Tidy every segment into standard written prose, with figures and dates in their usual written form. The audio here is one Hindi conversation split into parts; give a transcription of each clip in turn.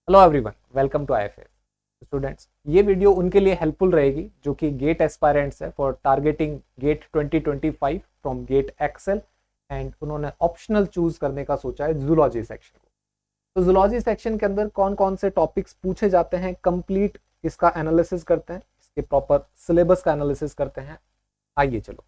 Hello everyone, welcome to IFS. Students, ये वीडियो उनके लिए हेल्पफुल रहेगी जो कि गेट एस्पायरेंट्स है for targeting GATE 2025 from GATE XL and उन्होंने ऑप्शनल चूज करने का सोचा है जूलॉजी सेक्शन को। तो जूलॉजी सेक्शन के अंदर कौन कौन से टॉपिक्स पूछे जाते हैं, कंप्लीट इसका एनालिसिस करते हैं, इसके प्रॉपर सिलेबस का एनालिसिस करते हैं। आइए चलो।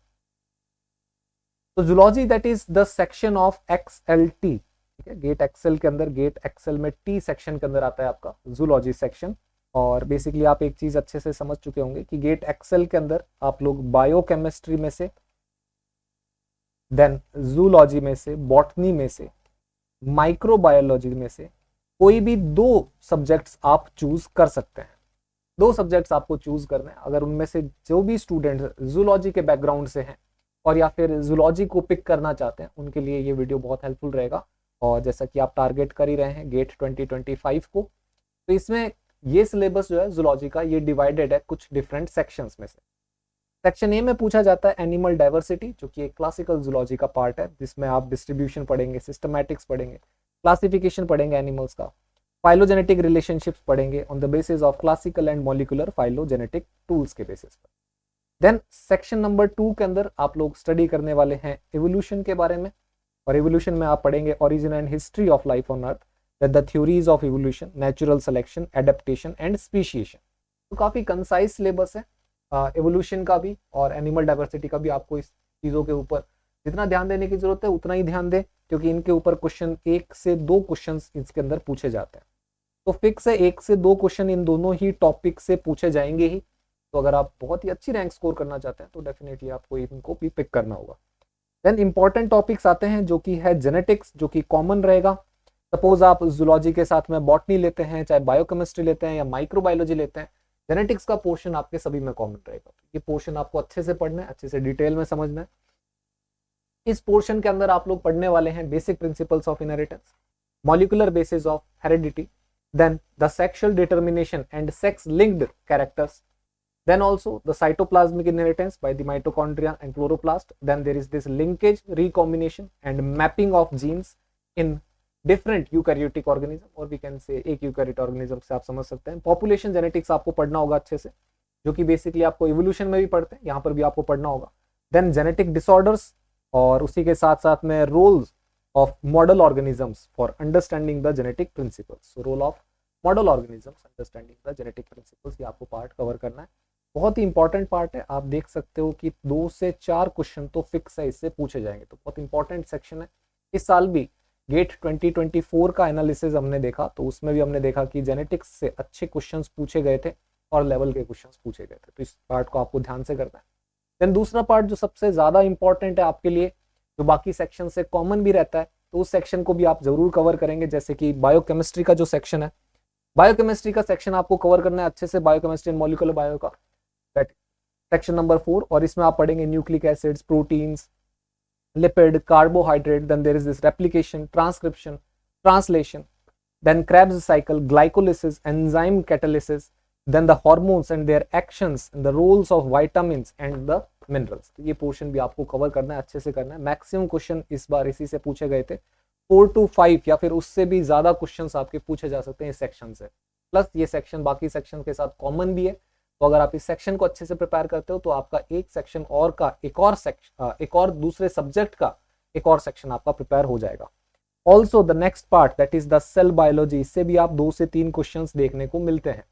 तो zoology that is the section of XLT। ठीक है, गेट एक्सेल के अंदर, गेट एक्सेल में टी सेक्शन के अंदर आता है आपका जूलॉजी सेक्शन। और बेसिकली आप एक चीज अच्छे से समझ चुके होंगे कि गेट एक्सेल के अंदर आप लोग बायोकेमिस्ट्री में से, देन जूलॉजी में से, बॉटनी में से, माइक्रोबायोलॉजी में से कोई भी दो सब्जेक्ट्स आप चूज कर सकते हैं। दो सब्जेक्ट्स आपको चूज करने हैं। अगर उनमें से जो भी स्टूडेंट जूलॉजी के बैकग्राउंड से हैं और या फिर जूलॉजी को पिक करना चाहते हैं, उनके लिए ये वीडियो बहुत हेल्पफुल रहेगा। और जैसा कि आप टारगेट कर ही रहे हैं गेट 2025 को, तो इसमें ये सिलेबस जो है जूलॉजी का, ये डिवाइडेड है कुछ डिफरेंट सेक्शंस में से। सेक्शन ए में पूछा जाता है एनिमल डाइवर्सिटी, जो कि एक क्लासिकल जूलॉजी का पार्ट है, जिसमें आप डिस्ट्रीब्यूशन पढ़ेंगे, सिस्टमैटिक्स पढ़ेंगे, क्लासिफिकेशन पढ़ेंगे एनिमल्स का, फाइलोजेनेटिक रिलेशनशिप्स पढ़ेंगे on the basis of classical and molecular phylogenetic tools के बेसिस पर। देन सेक्शन नंबर 2 के अंदर आप लोग स्टडी करने वाले हैं एवोल्यूशन के बारे में। और एवोल्यूशन में आप पढ़ेंगे origin and history of life on earth, the theories of evolution, natural selection, adaptation and speciation. तो काफी कंसाइज सिलेबस है एवोल्यूशन का भी और एनिमल डाइवर्सिटी का भी। आपको इस चीजों के ऊपर जितना ध्यान देने की जरूरत है उतना ही ध्यान दें, क्योंकि इनके ऊपर क्वेश्चन 1 से 2 क्वेश्चन इसके अंदर पूछे जाते हैं। तो फिक्स है 1 से 2 क्वेश्चन इन दोनों ही टॉपिक से पूछे जाएंगे ही। तो अगर आप बहुत ही अच्छी रैंक स्कोर करना चाहते हैं तो डेफिनेटली आपको इनको भी पिक करना होगा। देन इंपॉर्टेंट टॉपिक्स आते हैं जो कि है जेनेटिक्स, जो कि कॉमन रहेगा। सपोज आप जूलॉजी के साथ में बॉटनी लेते हैं, चाहे बायोकेमिस्ट्री लेते हैं या माइक्रोबायोलॉजी लेते हैं, जेनेटिक्स का पोर्शन आपके सभी में कॉमन रहेगा। ये पोर्शन आपको अच्छे से पढ़ना है, अच्छे से डिटेल में समझना है। इस पोर्शन के अंदर आप लोग पढ़ने वाले हैं basic principles of inheritance, molecular basis of heredity, then the sexual determination and sex linked characters, then also the cytoplasmic inheritance by the mitochondria and chloroplast. Then there is this linkage, recombination and mapping of genes in different eukaryotic organism, और we can say एक यूकैरियोट ऑर्गेनिज्म से आप समझ सकते हैं। पॉपुलेशन जेनेटिक्स आपको पढ़ना होगा अच्छे से, जो कि बेसिकली आपको इवोल्यूशन में भी पढ़ते हैं, यहाँ पर भी आपको पढ़ना होगा। देन जेनेटिक डिसऑर्डर्स, और उसी के साथ साथ में roles of model organisms for understanding the genetic principles. Role of model organisms understanding the genetic principles, ये आपको पार्ट कवर करना है। बहुत ही इंपॉर्टेंट पार्ट है। आप देख सकते हो कि 2 से 4 क्वेश्चन तो फिक्स है, इससे पूछे जाएंगे। तो बहुत इंपॉर्टेंट सेक्शन है। इस साल भी गेट 2024 का एनालिसिस हमने देखा, तो उसमें भी हमने देखा कि जेनेटिक्स से अच्छे क्वेश्चंस पूछे गए थे और लेवल के क्वेश्चंस पूछे गए थे। तो इस पार्ट को आपको ध्यान से करना है। देन दूसरा पार्ट जो सबसे ज्यादा इंपॉर्टेंट है आपके लिए, जो बाकी सेक्शन से कॉमन भी रहता है, तो उस सेक्शन को भी आप जरूर कवर करेंगे। जैसे कि बायोकेमिस्ट्री का जो सेक्शन है, बायोकेमिस्ट्री का सेक्शन आपको कवर करना है अच्छे से, बायोकेमिस्ट्री एंड मॉलिक्यूलर बायो का सेक्शन नंबर 4। और इसमें आप पढ़ेंगे nucleic acids, proteins, lipid, carbohydrate, then there is this replication, transcription, translation, then Krebs cycle, glycolysis, enzyme catalysis, then the hormones and their actions and the roles of vitamins and the minerals। तो ये पोर्शन भी आपको कवर करना है, अच्छे से करना है। मैक्सिमम क्वेश्चन इस बार इसी से पूछे गए थे। 4 to 5 या फिर उससे भी ज्यादा क्वेश्चंस आपके पूछे जा सकते हैं इस सेक्शन से। प्लस ये सेक्शन बाकी सेक्शन के साथ कॉमन भी है। तो अगर आप इस सेक्शन को अच्छे से प्रिपेयर करते हो तो आपका एक सेक्शन और का एक और दूसरे सब्जेक्ट का एक और सेक्शन आपका प्रिपेयर हो जाएगा। Also the next part that is the cell biology, इससे भी आप 2 से 3 क्वेश्चंस देखने को मिलते हैं।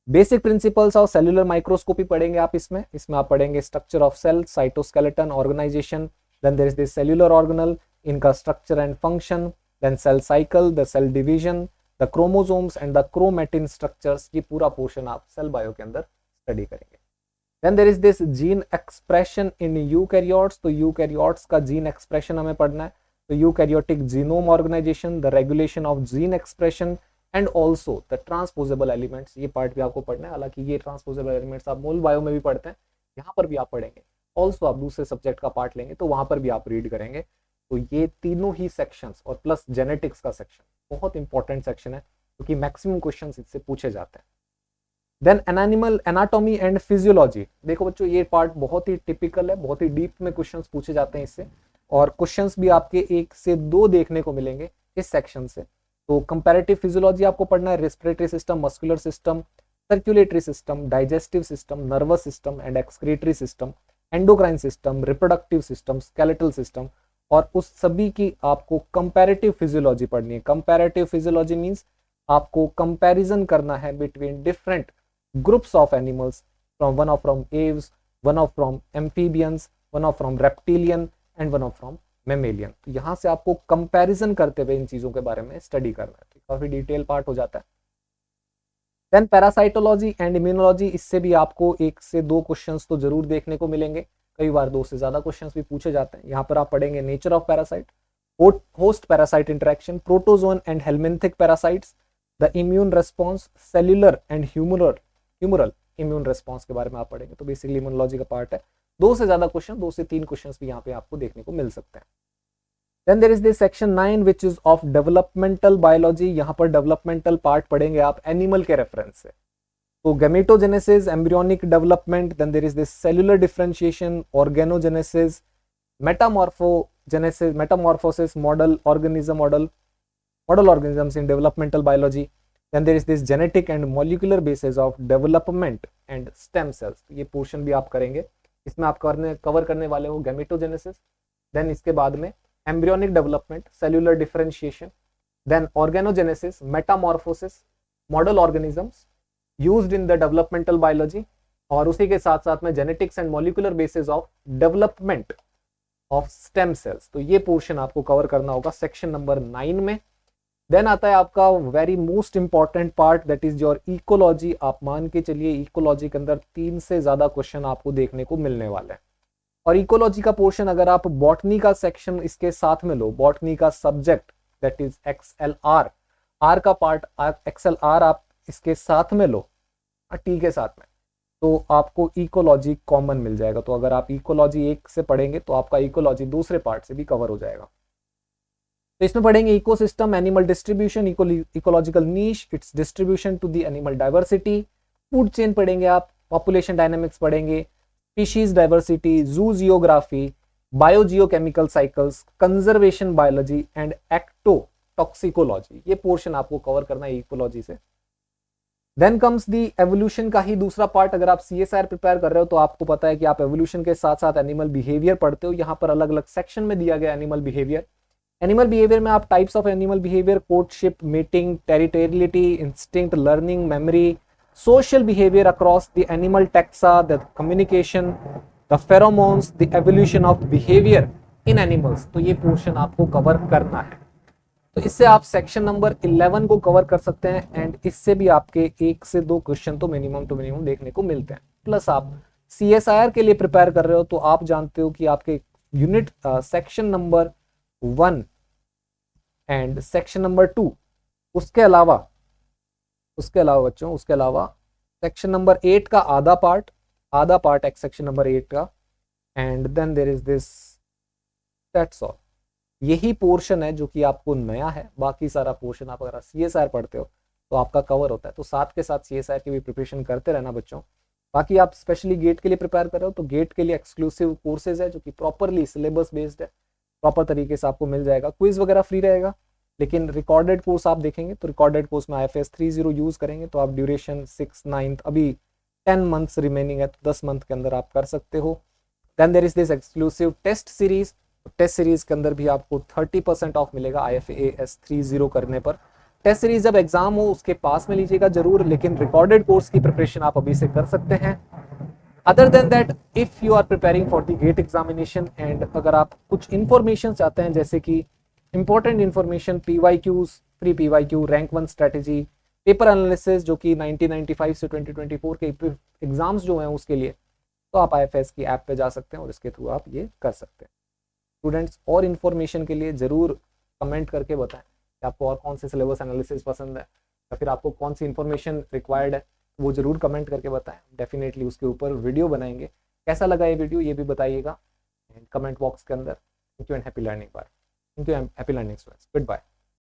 Basic principles of cellular microscopy पढ़ेंगे आप इसमें आप पढ़ेंगे structure of cell, cytoskeleton, organisation, then there is this cellular organelle, इनका structure and function, then cell cycle, the cell division, the chromosomes and the chromatin structures. ये पूरा पोर्शन आप सेल बायो के अंदर स्टडी करेंगे। Then there is this gene expression in eukaryotes, तो यूकैरियोट्स का जीन एक्सप्रेशन हमें पढ़ना है। तो eukaryotic genome organization, the regulation of gene expression and also the transposable elements, ये पार्ट भी आपको पढ़ना है। हालांकि ये ट्रांसपोजेबल एलिमेंट्स आप मोल बायो में भी पढ़ते हैं, यहाँ पर भी आप पढ़ेंगे। ऑल्सो आप दूसरे सब्जेक्ट का पार्ट लेंगे तो वहां पर भी आप रीड करेंगे। तो ये तीनों ही सेक्शंस और प्लस जेनेटिक्स का सेक्शन बहुत इंपॉर्टेंट सेक्शन है, क्योंकि मैक्सिमम क्वेश्चंस इससे पूछे जाते हैं। Then animal anatomy and physiology, देखो बच्चों ये पार्ट बहुत ही टिपिकल है, बहुत ही डीप में क्वेश्चंस पूछे जाते हैं इससे। और क्वेश्चंस भी आपके 1 से 2 देखने को मिलेंगे इस सेक्शन से। तो कंपैरेटिव फिजियोलॉजी आपको पढ़ना है, respiratory system, muscular system, circulatory system, digestive system, nervous system and excretory system, endocrine system, reproductive system, skeletal system, और उस सभी की आपको कंपैरेटिव फिजियोलॉजी पढ़नी है। कंपैरेटिव फिजियोलॉजी मींस आपको कंपैरिजन करना है between different groups of animals, from one of from Aves, one of from amphibians, one of from reptilian and one of from mammalian. तो यहाँ से आपको कंपैरिजन करते हुए इन चीजों के बारे में स्टडी करना है, तो काफी डिटेल पार्ट हो जाता है। देन पैरासाइटोलॉजी एंड इम्यूनोलॉजी, इससे भी आपको 1 से 2 क्वेश्चंस तो जरूर देखने को मिलेंगे, कई बार 2 से ज्यादा क्वेश्चंस भी पूछे जाते हैं। यहाँ पर आप पढ़ेंगे nature of parasite, host parasite interaction, protozoan and helminthic parasites, the immune response, cellular and humoral immune response के बारे में आप पढ़ेंगे। तो बेसिकली इम्यूनोलॉजी का पार्ट है। 2 से ज्यादा क्वेश्चन, 2 से 3 क्वेश्चंस भी यहाँ पे आपको देखने को मिल सकते हैं। Then there is this section 9 which is of developmental biology। यहाँ पर डेवलपमेंटल पार्ट पढ़ेंगे आप एनिमल के रेफरेंस से। तो gametogenesis, embryonic development, then there is this cellular differentiation, organogenesis, metamorphogenesis, metamorphosis, model organisms in developmental biology, then there is this genetic and molecular basis of development and stem cells। ये पोर्शन भी आप करेंगे, इसमें आप कवर करने वाले हो गैमेटोजेनेसिस, देन इसके बाद में embryonic development, cellular differentiation, then organogenesis, metamorphosis, model organisms used in the developmental biology, और उसी के साथ साथ में genetics and molecular basis of development of stem cells. तो ये पोर्शन आपको कवर करना होगा सेक्शन नंबर 9 में। देन आता है आपका very most important part, that is your ecology. आप मान के चलिए इकोलॉजी के अंदर 3 से ज्यादा क्वेश्चन आपको देखने को मिलने वाले हैं। और इकोलॉजी का पोर्शन अगर आप बॉटनी का सेक्शन इसके साथ में लो, बॉटनी का subject that is XLR, R का पार्ट XLR आप इसके साथ में लो, टी के साथ में, तो आपको इकोलॉजी कॉमन मिल जाएगा। तो अगर आप इकोलॉजी 1 से पढ़ेंगे तो आपका इकोलॉजी दूसरे पार्ट से भी कवर हो जाएगा। तो इसमें पढ़ेंगे ecosystem, animal distribution, ecological niche, its distribution to the animal diversity, food chain पढ़ेंगे आप, पॉपुलेशन डायनामिक्स पढ़ेंगे, species diversity, zoo geography, biogeochemical cycles, conservation biology and ecotoxicology. ये पोर्शन आपको कवर करना है इकोलॉजी से। देन कम्स दी एवोल्यूशन का ही दूसरा पार्ट। अगर आप CSIR प्रिपेयर कर रहे हो तो आपको पता है कि आप एवोल्यूशन के साथ साथ एनिमल बिहेवियर पढ़ते हो। यहाँ पर अलग अलग सेक्शन में दिया गया एनिमल बिहेवियर। एनिमल बिहेवियर में आप types of animal behaviour, courtship, meeting, territoriality, instinct, learning, memory, social behavior across the animal taxa, the communication, the pheromones, the evolution of behavior in animals। तो ये पोर्शन आपको कवर करना है। तो इससे आप सेक्शन नंबर 11 को कवर कर सकते हैं, एंड इससे भी आपके 1 से 2 क्वेश्चन तो मिनिमम देखने को मिलते हैं। प्लस आप CSIR के लिए प्रिपेयर कर रहे हो तो आप जानते हो कि आपके unit section number 1 and section number 2, उसके अलावा बच्चों, उसके अलावा सेक्शन नंबर 8 का आधा पार्ट एक सेक्शन नंबर 8 का, and then there is this, that's all. यही पोर्शन है जो कि आपको नया है। बाकी सारा पोर्शन आप अगर CSIR पढ़ते हो तो आपका कवर होता है। तो साथ के साथ CSIR की भी प्रिपरेशन करते रहना बच्चों। बाकी आप स्पेशली गेट के लिए प्रिपेयर कर रहे हो तो गेट के लिए एक्सक्लूसिव कोर्सेज है जो कि प्रॉपरली सिलेबस बेस्ड है, प्रॉपर तरीके से आपको मिल जाएगा। क्विज वगैरह फ्री रहेगा, लेकिन रिकॉर्डेड कोर्स आप देखेंगे तो रिकॉर्डेड कोर्स में IFS 30 यूज करेंगे तो आप ड्यूरेशन 6, 9, अभी 10 मंथ्स रिमेनिंग है तो 10 मंथ के अंदर आप कर सकते हो। Then there is this exclusive test series. Test series के अंदर भी आपको 30% ऑफ मिलेगा IFAS 30 करने पर। टेस्ट सीरीज जब एग्जाम हो उसके पास में लीजिएगा जरूर, लेकिन रिकॉर्डेड कोर्स की प्रिपरेशन आप अभी से कर सकते हैं। Other than that, if you are preparing for the GATE examination and अगर आप कुछ इंफॉर्मेशन चाहते हैं जैसे कि important information, PYQs, pre PYQ, rank 1 strategy, paper analysis जो कि 1995 से 2024 के एग्जाम्स जो हैं उसके लिए, तो आप IFS की ऐप पे जा सकते हैं और इसके थ्रू आप ये कर सकते हैं। स्टूडेंट्स, और इन्फॉर्मेशन के लिए ज़रूर कमेंट करके बताएं कि आपको और कौन से सिलेबस एनालिसिस पसंद है या फिर आपको कौन सी इन्फॉर्मेशन रिक्वायर्ड है, वो ज़रूर कमेंट करके बताएं। डेफिनेटली उसके ऊपर वीडियो बनाएंगे। कैसा लगा ये वीडियो ये भी बताइएगा कमेंट बॉक्स के अंदर। Thank you and happy learning. Bye. Thank you. I'm happy learning students. Goodbye.